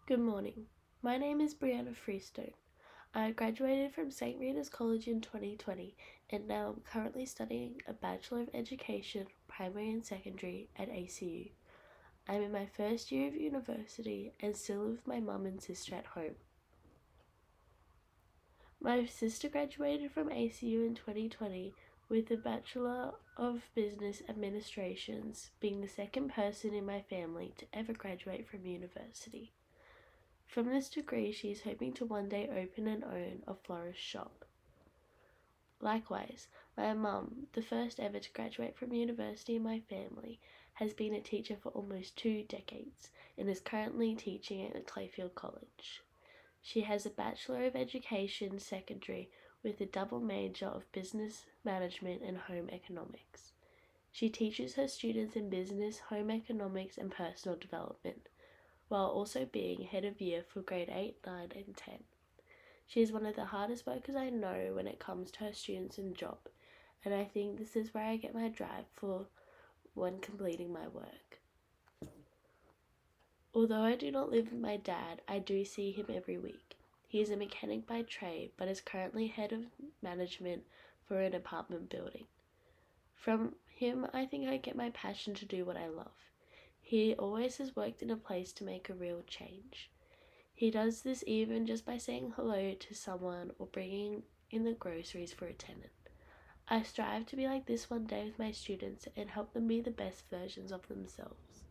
Good morning. My name is Briana Freestone. I graduated from St. Rita's College in 2020 and now I'm currently studying a Bachelor of Education, Primary and Secondary at ACU. I'm in my first year of university and still live with my mum and sister at home. My sister graduated from ACU in 2020 with a Bachelor of Business Administrations, being the second person in my family to ever graduate from university. From this degree, she is hoping to one day open and own a florist shop. Likewise, my mum, the first ever to graduate from university in my family, has been a teacher for almost 2 decades and is currently teaching at Clayfield College. She has a Bachelor of Education Secondary with a double major of Business Management and Home Economics. She teaches her students in business, home economics, and personal development, while also being head of year for grade 8, 9, and 10. She is one of the hardest workers I know when it comes to her students and job, and I think this is where I get my drive for when completing my work. Although I do not live with my dad, I do see him every week. He is a mechanic by trade, but is currently head of management for an apartment building. From him, I think I get my passion to do what I love. He always has worked in a place to make a real change. He does this even just by saying hello to someone or bringing in the groceries for a tenant. I strive to be like this one day with my students and help them be the best versions of themselves.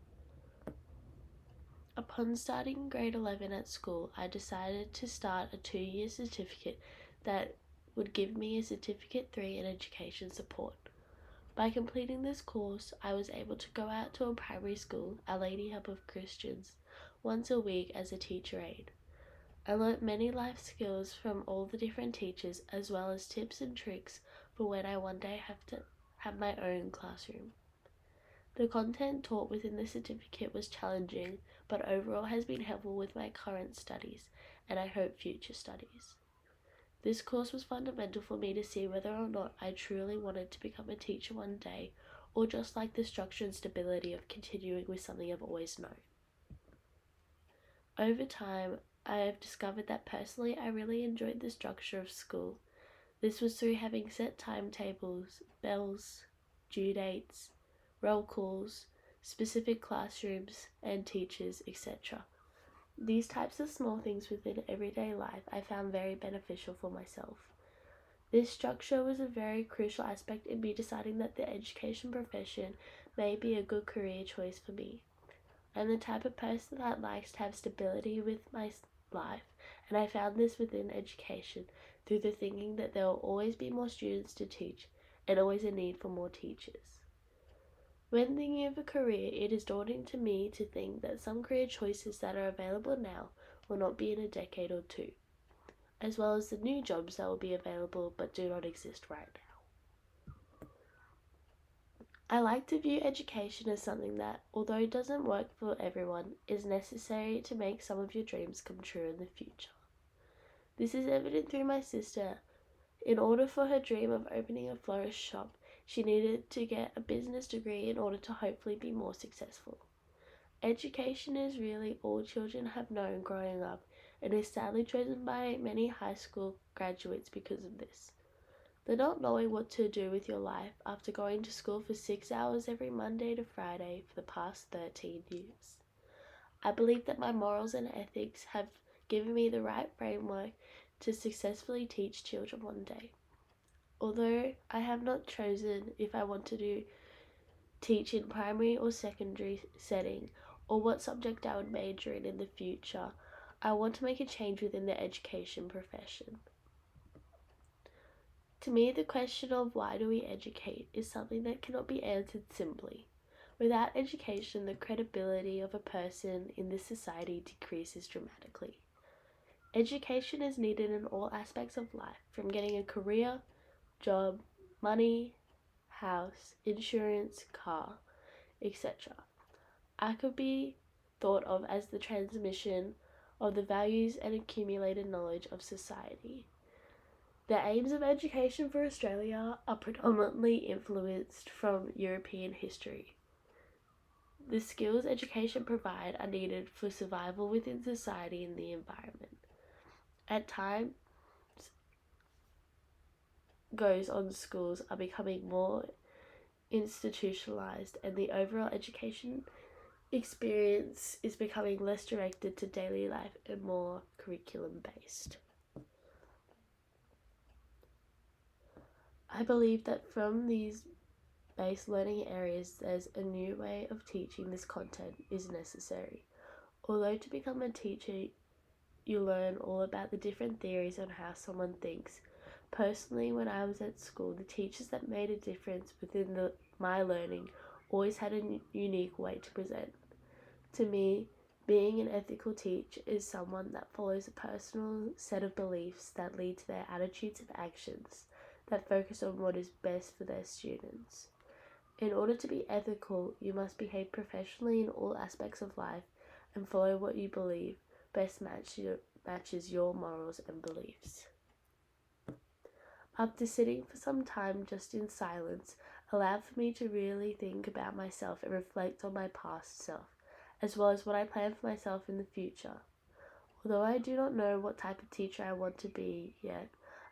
Upon starting grade 11 at school, I decided to start a 2-year certificate that would give me a Certificate 3 in Education Support. By completing this course, I was able to go out to a primary school, Our Lady Help of Christians, once a week as a teacher aide. I learnt many life skills from all the different teachers, as well as tips and tricks for when I one day have to have my own classroom. The content taught within the certificate was challenging, but overall has been helpful with my current studies, and I hope future studies. This course was fundamental for me to see whether or not I truly wanted to become a teacher one day, or just like the structure and stability of continuing with something I've always known. Over time, I have discovered that personally I really enjoyed the structure of school. This was through having set timetables, bells, due dates, roll calls, specific classrooms and teachers, etc. These types of small things within everyday life I found very beneficial for myself. This structure was a very crucial aspect in me deciding that the education profession may be a good career choice for me. I'm the type of person that likes to have stability with my life, and I found this within education through the thinking that there will always be more students to teach and always a need for more teachers. When thinking of a career, it is daunting to me to think that some career choices that are available now will not be in a decade or two, as well as the new jobs that will be available but do not exist right now. I like to view education as something that, although it doesn't work for everyone, is necessary to make some of your dreams come true in the future. This is evident through my sister. In order for her dream of opening a florist shop, she needed to get a business degree in order to hopefully be more successful. Education is really all children have known growing up and is sadly chosen by many high school graduates because of this. The not knowing what to do with your life after going to school for 6 hours every Monday to Friday for the past 13 years. I believe that my morals and ethics have given me the right framework to successfully teach children one day. Although I have not chosen if I want to teach in primary or secondary setting or what subject I would major in the future, I want to make a change within the education profession. To me, the question of why do we educate is something that cannot be answered simply. Without education, the credibility of a person in this society decreases dramatically. Education is needed in all aspects of life, from getting a career, job, money, house, insurance, car, etc. I could be thought of as the transmission of the values and accumulated knowledge of society. The aims of education for Australia are predominantly influenced from European history. The skills education provide are needed for survival within society and the environment. At times, goes on, schools are becoming more institutionalized and the overall education experience is becoming less directed to daily life and more curriculum based. I believe that from these base learning areas, there's a new way of teaching this content is necessary. Although to become a teacher, you learn all about the different theories on how someone thinks. Personally, when I was at school, the teachers that made a difference within my learning always had a unique way to present. To me, being an ethical teacher is someone that follows a personal set of beliefs that lead to their attitudes and actions that focus on what is best for their students. In order to be ethical, you must behave professionally in all aspects of life and follow what you believe best matches your morals and beliefs. After sitting for some time just in silence, allowed for me to really think about myself and reflect on my past self, as well as what I plan for myself in the future. Although I do not know what type of teacher I want to be yet,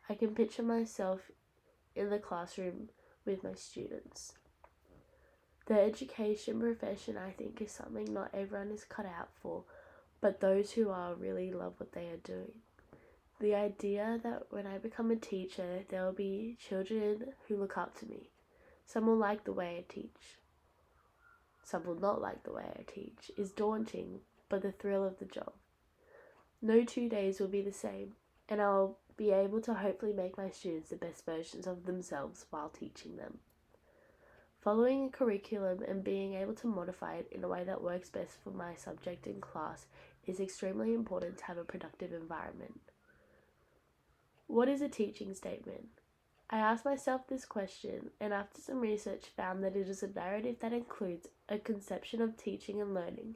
I can picture myself in the classroom with my students. The education profession, I think, is something not everyone is cut out for, but those who are really love what they are doing. The idea that when I become a teacher, there will be children who look up to me. Some will like the way I teach. Some will not like the way I teach is daunting, but the thrill of the job. No 2 days will be the same, and I'll be able to hopefully make my students the best versions of themselves while teaching them. Following a curriculum and being able to modify it in a way that works best for my subject in class is extremely important to have a productive environment. What is a teaching statement? I asked myself this question, and after some research found that it is a narrative that includes a conception of teaching and learning,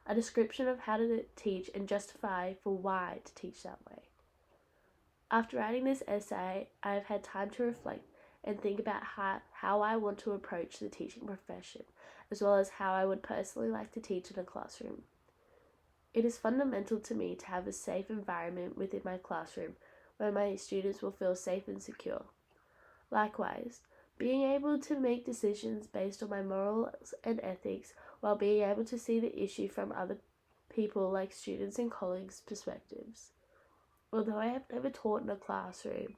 a description of how to teach and justify for why to teach that way. After writing this essay, I have had time to reflect and think about how I want to approach the teaching profession, as well as how I would personally like to teach in a classroom. It is fundamental to me to have a safe environment within my classroom where my students will feel safe and secure. Likewise, being able to make decisions based on my morals and ethics while being able to see the issue from other people like students and colleagues' perspectives. Although I have never taught in a classroom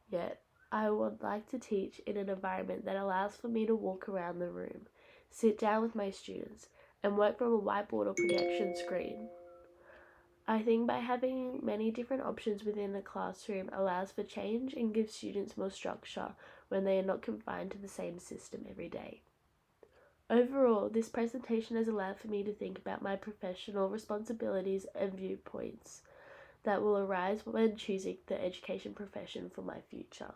yet, I would like to teach in an environment that allows for me to walk around the room, sit down with my students, and work from a whiteboard or projection screen. I think by having many different options within a classroom allows for change and gives students more structure when they are not confined to the same system every day. Overall, this presentation has allowed for me to think about my professional responsibilities and viewpoints that will arise when choosing the education profession for my future.